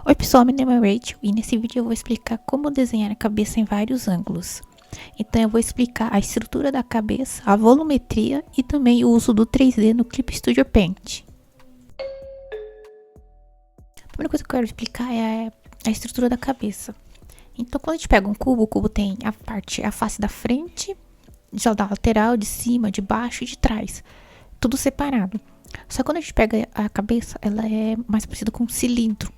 Oi pessoal, meu nome é Rachel e nesse vídeo eu vou explicar como desenhar a cabeça em vários ângulos. Então eu vou explicar a estrutura da cabeça, a volumetria e também o uso do 3D no Clip Studio Paint. A primeira coisa que eu quero explicar é a estrutura da cabeça. Então quando a gente pega um cubo, o cubo tem a face da frente, da lateral, de cima, de baixo e de trás, tudo separado. Só que quando a gente pega a cabeça, ela é mais parecida com um cilindro.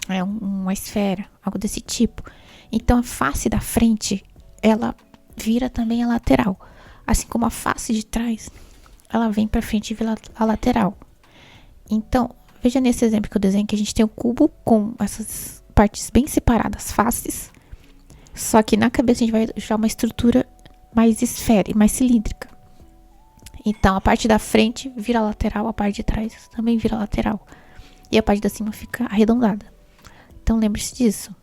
É uma esfera, algo desse tipo. Então a face da frente, ela vira também a lateral. Assim como a face de trás, ela vem para frente e vira a lateral. Então, veja nesse exemplo que eu desenho que a gente tem um cubo com essas partes bem separadas, faces. Só que na cabeça a gente vai achar uma estrutura mais esférica, mais cilíndrica. Então a parte da frente vira a lateral, a parte de trás também vira a lateral. E a parte da cima fica arredondada. Então lembre-se disso.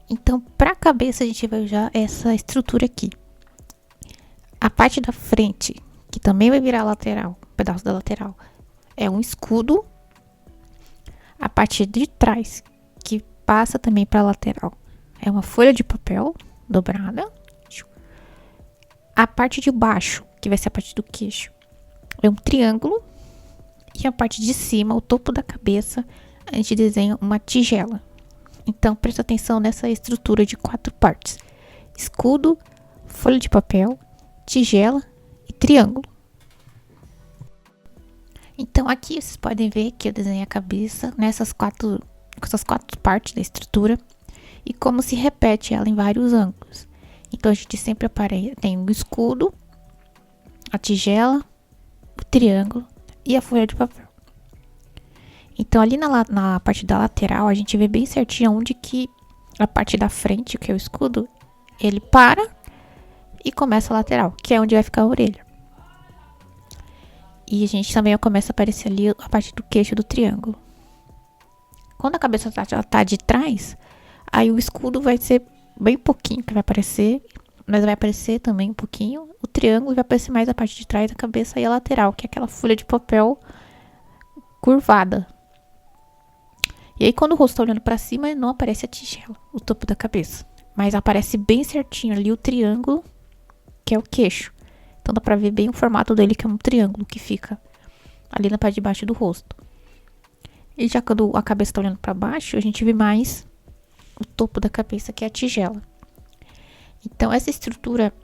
Então, para a cabeça a gente vai usar essa estrutura aqui. A parte da frente, que também vai virar lateral, pedaço da lateral, é um escudo. A parte de trás, que passa também para a lateral, é uma folha de papel dobrada. A parte de baixo, que vai ser a parte do queixo, é um triângulo. E a parte de cima, o topo da cabeça, a gente desenha uma tigela. Então, presta atenção nessa estrutura de 4 partes: escudo, folha de papel, tigela e triângulo. Então, aqui vocês podem ver que eu desenhei a cabeça essas quatro partes da estrutura e como se repete ela em vários ângulos. Então, a gente sempre tem o escudo, a tigela, o triângulo e a folha de papel. Então, ali na parte da lateral, a gente vê bem certinho onde que a parte da frente, que é o escudo, ele para e começa a lateral, que é onde vai ficar a orelha. E a gente também começa a aparecer ali a parte do queixo do triângulo. Quando a cabeça tá de trás, aí o escudo vai ser bem pouquinho que vai aparecer, mas vai aparecer também um pouquinho o triângulo e vai aparecer mais a parte de trás da cabeça e a lateral, que é aquela folha de papel curvada. E aí, quando o rosto tá olhando pra cima, não aparece a tigela, o topo da cabeça. Mas aparece bem certinho ali o triângulo, que é o queixo. Então, dá pra ver bem o formato dele, que é um triângulo que fica ali na parte de baixo do rosto. E já quando a cabeça tá olhando pra baixo, a gente vê mais o topo da cabeça, que é a tigela. Então, essa estrutura,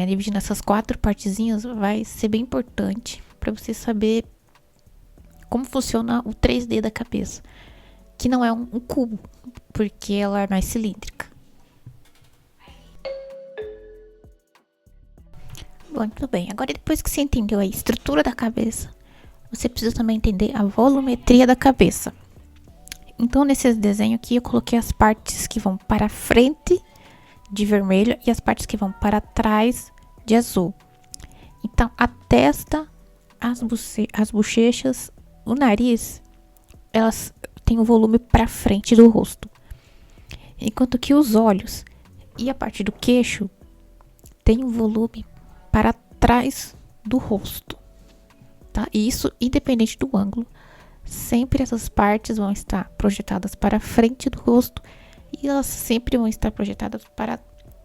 dividindo essas 4 partezinhas, vai ser bem importante pra você saber como funciona o 3D da cabeça, que não é um cubo, porque ela é mais cilíndrica. Bom, tudo bem. Agora, depois que você entendeu a estrutura da cabeça, você precisa também entender a volumetria da cabeça. Então, nesse desenho aqui, eu coloquei as partes que vão para frente de vermelho e as partes que vão para trás de azul. Então, a testa, as bochechas, o nariz, elas têm o volume para frente do rosto, enquanto que os olhos e a parte do queixo tem o volume para trás do rosto, tá? E isso independente do ângulo, sempre essas partes vão estar projetadas para frente do rosto e elas sempre vão estar projetadas para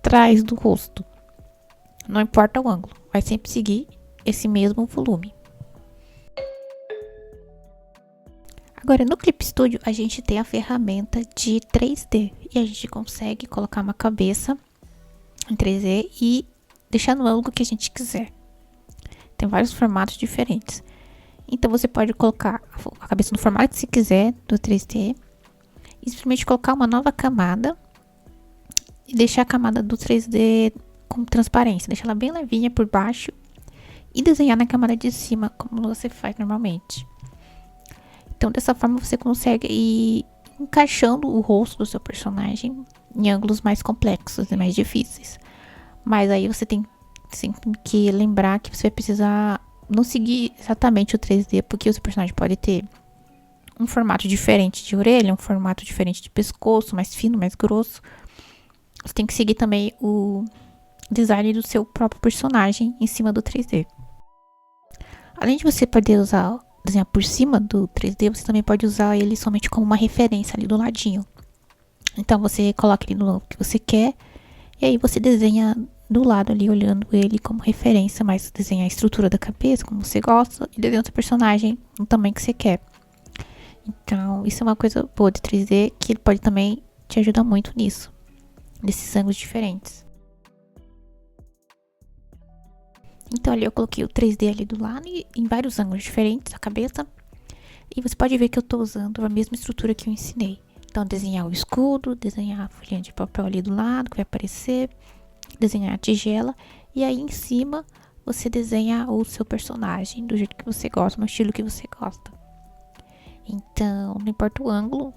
trás do rosto. Não importa o ângulo, vai sempre seguir esse mesmo volume. Agora, no Clip Studio, a gente tem a ferramenta de 3D e a gente consegue colocar uma cabeça em 3D e deixar no ângulo que a gente quiser. Tem vários formatos diferentes. Então, você pode colocar a cabeça no formato que você quiser do 3D e simplesmente colocar uma nova camada e deixar a camada do 3D com transparência. Deixar ela bem levinha por baixo e desenhar na camada de cima, como você faz normalmente. Então, dessa forma, você consegue ir encaixando o rosto do seu personagem em ângulos mais complexos e mais difíceis. Mas aí você tem sempre que lembrar que você vai precisar não seguir exatamente o 3D, porque o seu personagem pode ter um formato diferente de orelha, um formato diferente de pescoço, mais fino, mais grosso. Você tem que seguir também o design do seu próprio personagem em cima do 3D. Além de você poder usar desenhar por cima do 3D, você também pode usar ele somente como uma referência ali do ladinho. Então você coloca ele no que você quer e aí você desenha do lado ali, olhando ele como referência, mas desenha a estrutura da cabeça, como você gosta, e desenha o seu personagem no tamanho que você quer. Então, isso é uma coisa boa de 3D, que ele pode também te ajudar muito nisso, nesses ângulos diferentes. Então, ali eu coloquei o 3D ali do lado, e em vários ângulos diferentes da cabeça, e você pode ver que eu tô usando a mesma estrutura que eu ensinei. Então, desenhar o escudo, desenhar a folhinha de papel ali do lado, que vai aparecer, desenhar a tigela, e aí em cima você desenha o seu personagem do jeito que você gosta, no estilo que você gosta. Então, não importa o ângulo,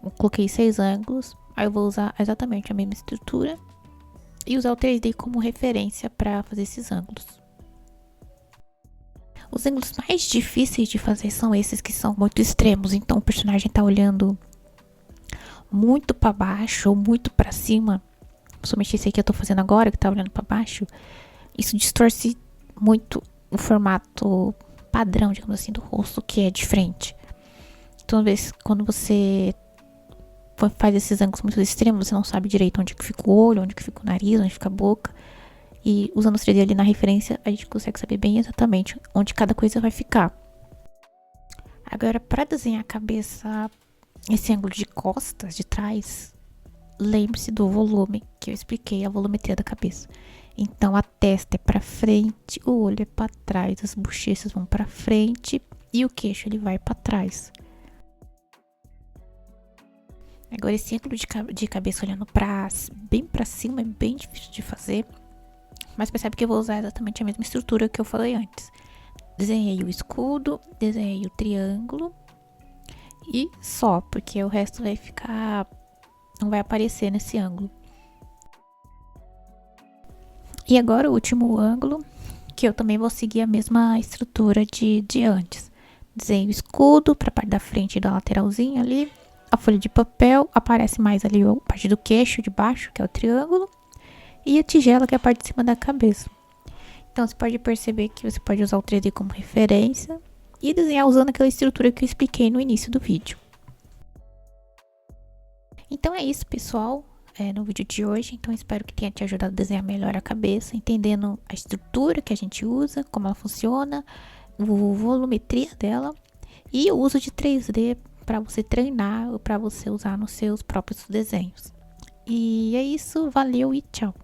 eu coloquei 6 ângulos, aí eu vou usar exatamente a mesma estrutura e usar o 3D como referência para fazer esses ângulos. Os ângulos mais difíceis de fazer são esses que são muito extremos, então o personagem tá olhando muito para baixo ou muito para cima, principalmente esse aqui que eu tô fazendo agora, que tá olhando para baixo. Isso distorce muito o formato padrão, digamos assim, do rosto, que é de frente. Então, às vezes, quando você faz esses ângulos muito extremos, você não sabe direito onde que fica o olho, onde que fica o nariz, onde fica a boca. E usando o 3D ali na referência, a gente consegue saber bem exatamente onde cada coisa vai ficar. Agora, para desenhar a cabeça, esse ângulo de costas, de trás, lembre-se do volume, que eu expliquei, a volumetria da cabeça. Então, a testa é para frente, o olho é para trás, as bochechas vão para frente e o queixo ele vai para trás. Agora, esse ângulo de cabeça olhando bem para cima é bem difícil de fazer. Mas percebe que eu vou usar exatamente a mesma estrutura que eu falei antes. Desenhei o escudo, desenhei o triângulo e só, porque o resto vai ficar... não vai aparecer nesse ângulo. E agora o último ângulo, que eu também vou seguir a mesma estrutura de antes. Desenho o escudo para a parte da frente e da lateralzinha ali. A folha de papel, aparece mais ali a parte do queixo de baixo, que é o triângulo. E a tigela, que é a parte de cima da cabeça. Então, você pode perceber que você pode usar o 3D como referência e desenhar usando aquela estrutura que eu expliquei no início do vídeo. Então, é isso, pessoal, no vídeo de hoje. Então, espero que tenha te ajudado a desenhar melhor a cabeça, entendendo a estrutura que a gente usa, como ela funciona, a volumetria dela e o uso de 3D para você treinar ou para você usar nos seus próprios desenhos. E é isso, valeu e tchau!